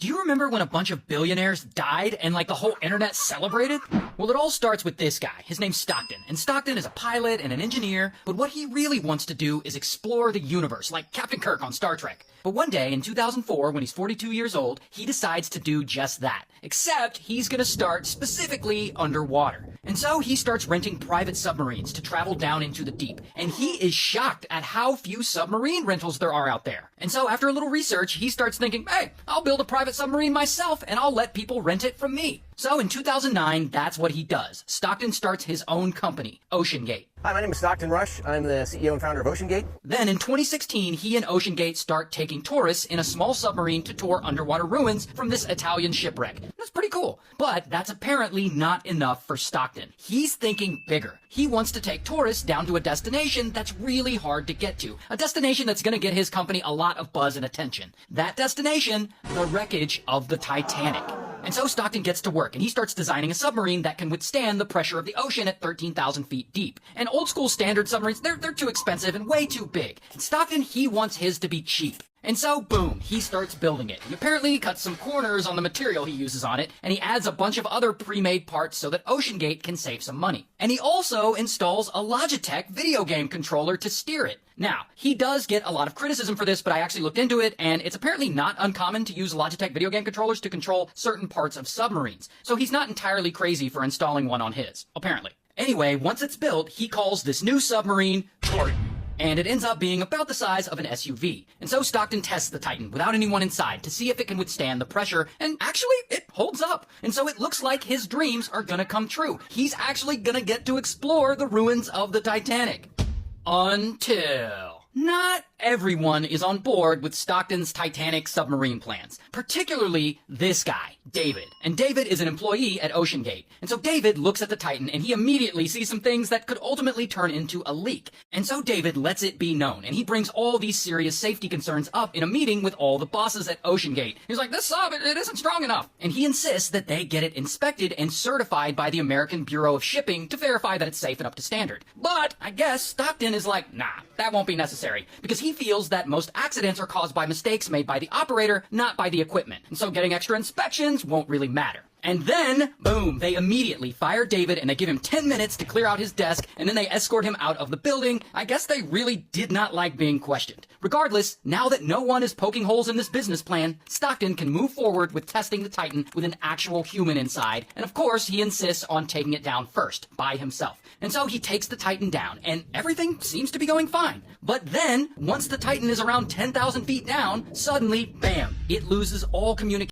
Do you remember when a bunch of billionaires died and like the whole internet celebrated? Well, it all starts with this guy. His name's Stockton. And Stockton is a pilot and an engineer, but what he really wants to do is explore the universe, like Captain Kirk on Star Trek. But one day in 2004, when he's 42 years old, he decides to do just that. Except he's gonna start specifically underwater. And so he starts renting private submarines to travel down into the deep. And he is shocked at how few submarine rentals there are out there. And so after a little research, he starts thinking, hey, I'll build a private submarine myself and I'll let people rent it from me. So in 2009, that's what he does. Stockton starts his own company, OceanGate. Hi, my name is Stockton Rush. I'm the CEO and founder of OceanGate. Then in 2016, he and OceanGate start taking tourists in a small submarine to tour underwater ruins from this Italian shipwreck. That's pretty cool. But that's apparently not enough for Stockton. He's thinking bigger. He wants to take tourists down to a destination that's really hard to get to. A destination that's going to get his company a lot of buzz and attention. That destination, the wreckage of the Titanic. And so Stockton gets to work, and he starts designing a submarine that can withstand the pressure of the ocean at 13,000 feet deep. And old school standard submarines, they're too expensive and way too big. And Stockton, he wants his to be cheap. And so, boom, he starts building it. He apparently cuts some corners on the material he uses on it, and he adds a bunch of other pre-made parts so that OceanGate can save some money. And he also installs a Logitech video game controller to steer it. Now, he does get a lot of criticism for this, but I actually looked into it, and it's apparently not uncommon to use Logitech video game controllers to control certain parts of submarines. So he's not entirely crazy for installing one on his, apparently. Anyway, once it's built, he calls this new submarine Titan. And it ends up being about the size of an SUV. And so Stockton tests the Titan without anyone inside to see if it can withstand the pressure, and actually, it holds up. And so it looks like his dreams are gonna come true. He's actually gonna get to explore the ruins of the Titanic. Until... Not everyone is on board with Stockton's Titanic submarine plans, particularly this guy, David. And David is an employee at OceanGate. And so David looks at the Titan and he immediately sees some things that could ultimately turn into a leak. And so David lets it be known, and he brings all these serious safety concerns up in a meeting with all the bosses at OceanGate. He's like, this sub, it isn't strong enough. And he insists that they get it inspected and certified by the American Bureau of Shipping to verify that it's safe and up to standard. But I guess Stockton is like, nah, that won't be necessary. Because he feels that most accidents are caused by mistakes made by the operator, not by the equipment. And so getting extra inspections won't really matter. And then, boom, they immediately fire David and they give him 10 minutes to clear out his desk, and then they escort him out of the building. I guess they really did not like being questioned. Regardless, now that no one is poking holes in this business plan, Stockton can move forward with testing the Titan with an actual human inside. And of course, he insists on taking it down first, by himself. And so he takes the Titan down, and everything seems to be going fine. But then, once the Titan is around 10,000 feet down, suddenly, bam, it loses all communication